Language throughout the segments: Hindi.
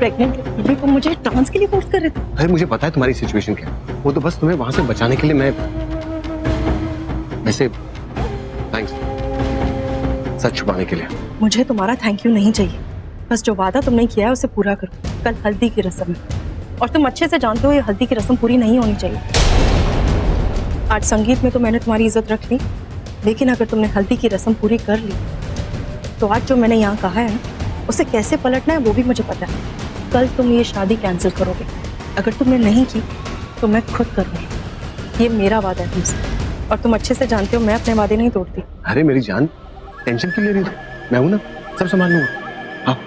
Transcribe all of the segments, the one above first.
प्रेग्नेंट है तो मुझे ट्रांस के लिए फोर्स कर रहे थे। अरे मुझे पता है तुम्हारी सिचुएशन क्या है, वो तो बस तुम्हें वहां से बचाने के लिए मैं वैसे थैंक्स सच छुपाने के लिए। मुझे तुम्हारा थैंक यू नहीं चाहिए, बस जो वादा तुमने किया है उसे पूरा करो। कल हल्दी की रस्म है और तुम अच्छे से जानते हो ये हल्दी की रस्म पूरी नहीं होनी चाहिए। आज संगीत में तो मैंने तुम्हारी इज्जत रख ली, लेकिन अगर तुमने हल्दी की रस्म पूरी कर ली तो आज जो मैंने यहाँ कहा है उसे कैसे पलटना है वो भी मुझे पता है। कल तुम ये शादी कैंसिल करोगे, अगर तुमने नहीं की तो मैं खुद करूँगी। ये मेरा वादा है तुमसे और तुम अच्छे से जानते हो मैं अपने वादे नहीं तोड़ती। अरे मेरी जान, टेंशन क्यों ले रही हो? मैं हूं ना, सब संभाल लूंगा। हाँ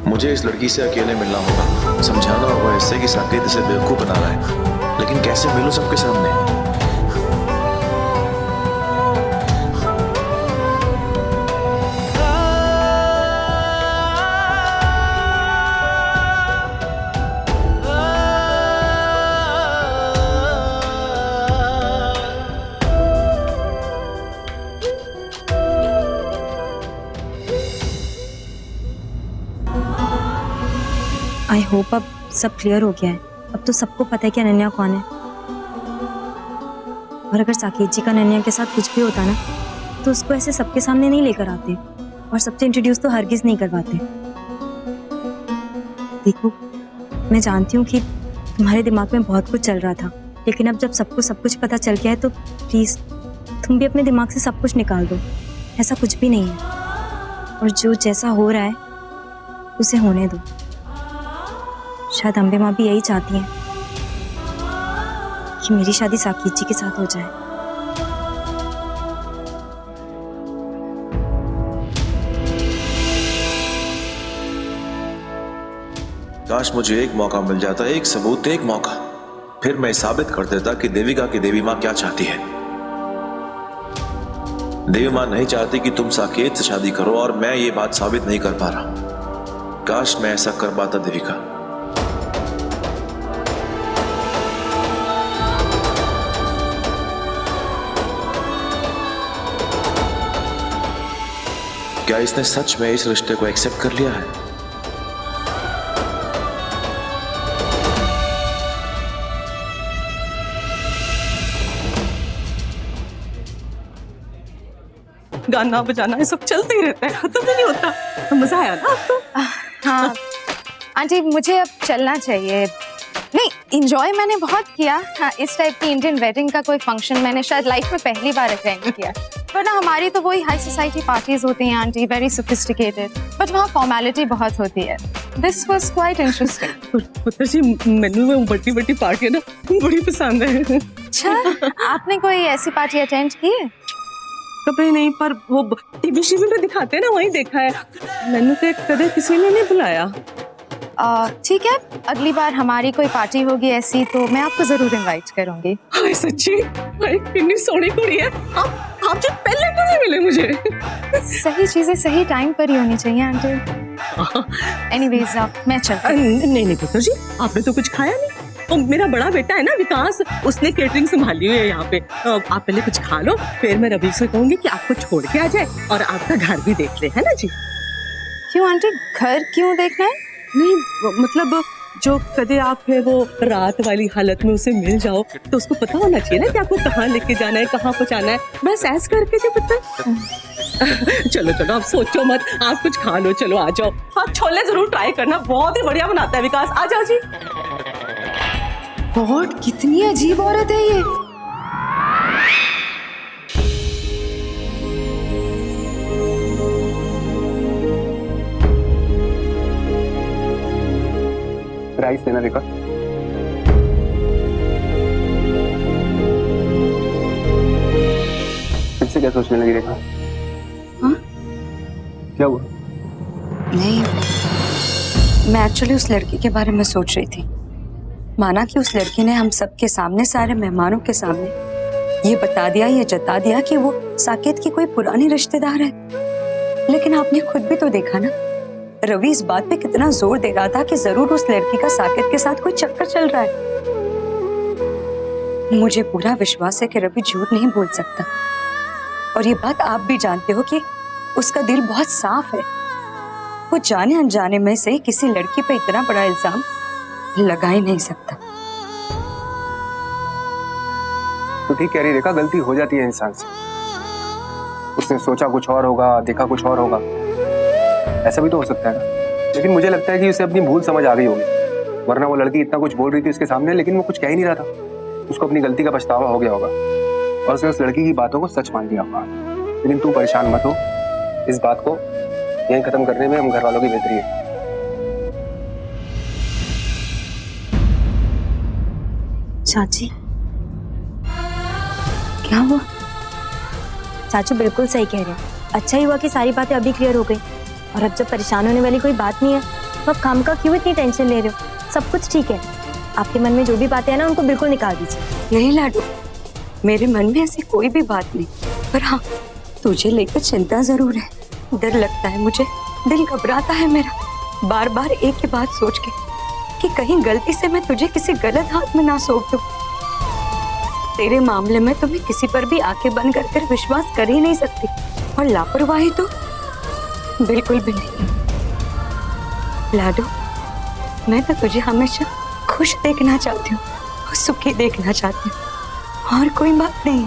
मुझे इस लड़की से अकेले मिलना होगा, समझाना होगा इससे कि साकेत इसे बेवकूफ बना रहा है, लेकिन कैसे मिलूं सबके सामने? आई होप अब सब क्लियर हो गया है। अब तो सबको पता है कि अनन्या कौन है। और अगर साकेत जी का अनन्या के साथ कुछ भी होता ना तो उसको ऐसे सबके सामने नहीं लेकर आते और सबसे इंट्रोड्यूस तो हरगिज नहीं करवाते। देखो, मैं जानती हूँ कि तुम्हारे दिमाग में बहुत कुछ चल रहा था, लेकिन अब जब सबको सब कुछ पता चल गया है तो प्लीज तुम भी अपने दिमाग से सब कुछ निकाल दो। ऐसा कुछ भी नहीं है और जो जैसा हो रहा है उसे होने दो। शायद अम्बे माँ भी यही चाहती हैं कि मेरी शादी साकेत जी के साथ हो जाए। काश मुझे एक मौका मिल जाता, एक सबूत, एक मौका, फिर मैं साबित कर देता कि देविका की देवी माँ क्या चाहती है। देवी माँ नहीं चाहती कि तुम साकेत से शादी करो और मैं ये बात साबित नहीं कर पा रहा। काश मैं ऐसा कर पाता देविका। क्या इसने सच में इस रिश्ते को एक्सेप्ट कर लिया है? गाना बजाना ये सब चलते ही रहता है, खत्म ही नहीं होता। मजा आया ना आपको? हाँ आंटी, मुझे अब चलना चाहिए। नहीं, इंजॉय मैंने बहुत किया। हाँ, इस टाइप की इंडियन वेडिंग का कोई फंक्शन मैंने शायद लाइफ में पहली बार अटेंड किया। वरना हमारी तो वही हाई सोसाइटी पार्टीज होती हैं आंटी, वेरी सोफिस्टिकेटेड, बट वहाँ फॉर्मेलिटी बहुत होती है। This was quite interesting. पुत्र जी, मैनू में बड़ी बड़ी पार्टी ना बड़ी पसंद है। अच्छा, आपने कोई ऐसी पार्टी अटेंड की है? कभी नहीं, पर वो टीवी शीवी में दिखाते हैं ना, वहीं देखा है। मैंने तो कदे किसी ने नहीं बुलाया। ठीक है, अगली बार हमारी कोई पार्टी होगी ऐसी तो मैं आपको जरूर इनवाइट करूंगी। हाय सच्ची, भाई कितनी सोहनी कुड़ी है। आप जो पहले क्यों नहीं मिले मुझे? सही चीजें सही टाइम पर ही होनी चाहिए आंटी। एनीवेज, मैं चलती हूँ। नहीं पुत्र जी, आपने तो कुछ खाया नहीं। तो मेरा बड़ा बेटा है ना विकास, उसने केटरिंग संभाली हुई है यहाँ पे। आप पहले कुछ खा लो, फिर मैं रवि से कहूंगी कि आपको छोड़ के आ जाए और आपका घर भी देख ले, है ना जी? क्यों आंटी, घर क्यों देखना है? नहीं मतलब जो कदे आप है वो रात वाली हालत में उसे मिल जाओ तो उसको पता होना चाहिए ना कि आपको कहाँ लेके जाना है, कहाँ पहुँचाना है। बस ऐस करके जो पता। चलो चलो, आप सोचो मत, आप कुछ खा लो, चलो आ जाओ। आप छोले जरूर ट्राई करना, बहुत ही बढ़िया बनाता है विकास। आ जाओ जी। गॉड, कितनी अजीब औरत है ये। राइस देना रेखा। फिर से क्या सोचने लगी रेखा? हाँ? क्या हुआ? नहीं, मैं एक्चुअली उस लड़की के बारे में सोच रही थी। माना कि उस लड़की ने हम सबके सामने, सारे मेहमानों के सामने ये बता दिया, ये जता दिया कि वो साकेत की कोई पुरानी रिश्तेदार है। लेकिन आपने खुद भी तो देखा ना, रवि इस बात पे कितना जोर दे रहा था कि जरूर उस लड़की का साकेत के साथ कोई चक्कर चल रहा है। मुझे पूरा विश्वास है कि रवि झूठ नहीं बोल सकता, और ये बात आप भी जानते हो कि उसका दिल बहुत साफ है। वो जाने अनजाने में से किसी लड़की पे इतना बड़ा इल्जाम लगा ही नहीं सकता। तो ठीक कह रही रेखा, गलती हो जाती है इंसान से। उसने सोचा कुछ और होगा, देखा कुछ और होगा, ऐसा भी तो हो सकता है ना। लेकिन मुझे लगता है कि उसे अपनी भूल समझ आ गई होगी, वरना वो लड़की इतना कुछ बोल रही थी उसके सामने, लेकिन वो कुछ कह ही नहीं रहा था। उसको अपनी गलती का पछतावा हो गया होगा और उसने उस लड़की की बातों को सच मान लिया होगा। लेकिन तू परेशान मत हो, इस बात को यहीं खत्म करने में हम घर वालों की बेहतरी है। चाची, क्या हुआ? चाचू बिल्कुल सही कह रहे हैं। अच्छा ही हुआ कि सारी बातें अभी क्लियर हो गई, और अब जब परेशान होने वाली कोई बात नहीं है तो अब खामखा क्यों इतनी टेंशन ले रहे हो? सब कुछ ठीक है। आपके मन में जो भी बातें हैं ना, उनको बिल्कुल निकाल दीजिए। नहीं लाडू, मेरे मन में ऐसी कोई भी बात नहीं, पर हाँ, तुझे लेकर चिंता जरूर है। डर लगता है मुझे, दिल घबराता है मेरा, बार बार एक ही बात सोच के कि कहीं गलती से मैं तुझे किसी गलत हाथ में ना सौंप दूं। तेरे मामले में तो मैं किसी पर भी आंखें बंद कर विश्वास कर ही नहीं सकती, और लापरवाही तो बिल्कुल भी नहीं। लाडू, मैं तो तुझे हमेशा खुश देखना चाहती हूँ और सुखी देखना चाहती हूँ, और कोई बात नहीं।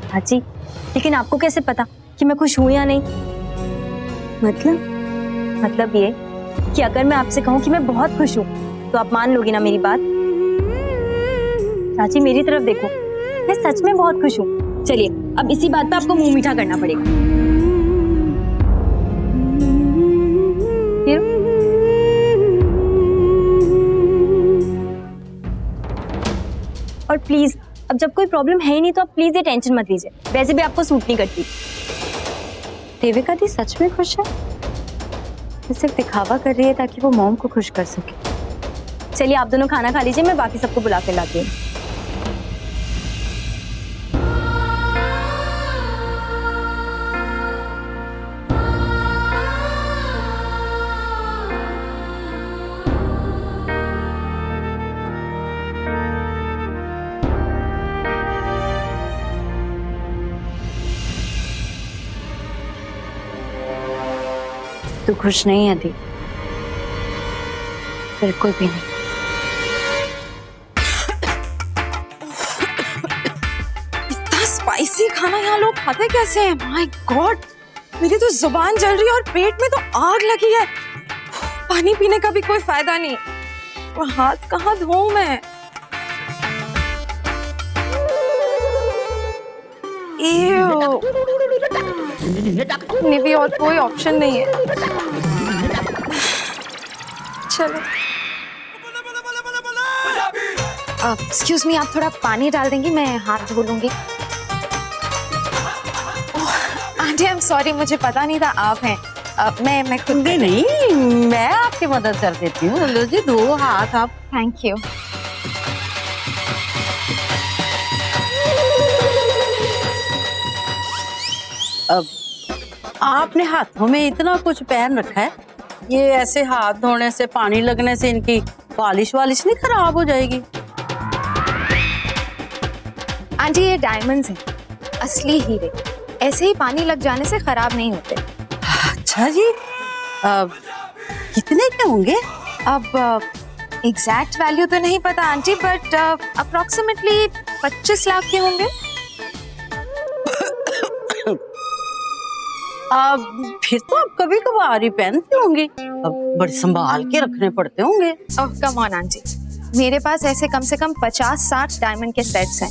चाची, लेकिन आपको कैसे पता कि मैं खुश हूं या नहीं? मतलब ये कि अगर मैं आपसे कहूं कि मैं बहुत खुश हूं, तो आप मान लोगी ना मेरी बात? चाची, मेरी तरफ देखो, मैं सच में बहुत खुश हूं। चलिए, अब इसी बात पे आपको मुंह मीठा करना पड़ेगा। और प्लीज, अब जब कोई प्रॉब्लम है ही नहीं तो आप प्लीज ये टेंशन मत लीजिए। वैसे भी आपको सूट नहीं करती। देविका दी सच में खुश है? वो सिर्फ दिखावा कर रही है ताकि वो मॉम को खुश कर सके। चलिए, आप दोनों खाना खा लीजिए, मैं बाकी सबको बुला कर लाती हूँ। तू खुश नहीं है दी? बिल्कुल भी नहीं। इतना स्पाइसी खाना यहाँ लोग खाते कैसे हैं? माय गॉड, मेरी तो जुबान जल रही है और पेट में तो आग लगी है। पानी पीने का भी कोई फायदा नहीं, और हाथ कहाँ धोऊं मैं? निवी, और कोई ऑप्शन नहीं है। चलो, एक्सक्यूज मी, आप थोड़ा पानी डाल देंगी? मैं हाथ धो लूंगी। आंटी, आई एम सॉरी, मुझे पता नहीं था आप हैं। मैं खुद नहीं, मैं आपकी मदद कर देती हूँ। लो जी, दो हाथ आप। Thank you. अब आपने हाथों में इतना कुछ पहन रखा है, ये ऐसे हाथ धोने से, पानी लगने से इनकी पॉलिश वालिश नहीं खराब हो जाएगी? आंटी, ये डायमंड्स हैं, असली हीरे। ऐसे ही पानी लग जाने से खराब नहीं होते। अच्छा जी, कितने के होंगे? अब एग्जैक्ट वैल्यू तो नहीं पता आंटी, बट अप्रोक्सीमेटली 25 लाख के होंगे। फिर तो आप कभी कभार ही पहनती होंगी, अब बड़े संभाल के रखने पड़ते होंगे। ओह कम ऑन आंटी, मेरे पास ऐसे कम से कम 50-60 डायमंड के सेट्स हैं।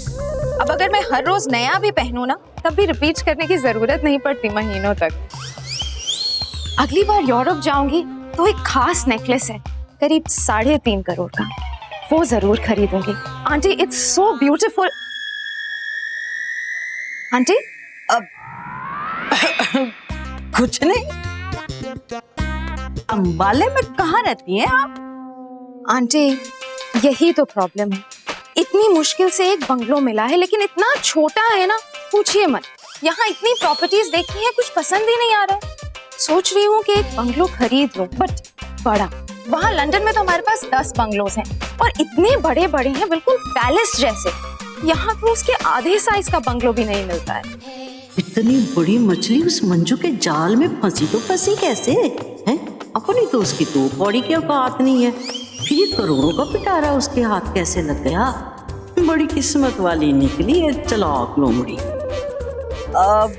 अब अगर मैं हर रोज नया भी पहनूं ना, तब भी रिपीट करने की जरूरत नहीं पड़ती महीनों तक। अगली बार यूरोप जाऊंगी तो एक खास नेकलेस है करीब 3.5 करोड़ का, वो जरूर खरीदूंगी। Aunty, it's so beautiful. Aunty, कुछ नहीं, अंबाले में कहाँ रहती हैं आप? आंटी यही तो प्रॉब्लम है, इतनी मुश्किल से एक बंगलो मिला है लेकिन इतना छोटा है ना, पूछिए मत। यहाँ इतनी प्रॉपर्टीज देखी है, कुछ पसंद ही नहीं आ रहा है। सोच रही हूँ कि एक बंगलो खरीद लूं, बट बड़ा। वहाँ लंदन में तो हमारे पास 10 बंगलोज हैं और इतने बड़े बड़े हैं, बिल्कुल पैलेस जैसे। यहाँ तो उसके आधे साइज का बंगलो भी नहीं मिलता है। इतनी बड़ी मछली उस मंजू के जाल में फंसी तो फंसी कैसे है? अपनी तो उसकी 2 कौड़ी की औकात नहीं है, फिर ये करोड़ों का पिटारा उसके हाथ कैसे लग गया? बड़ी किस्मत वाली निकली है चालाक लोमड़ी। अब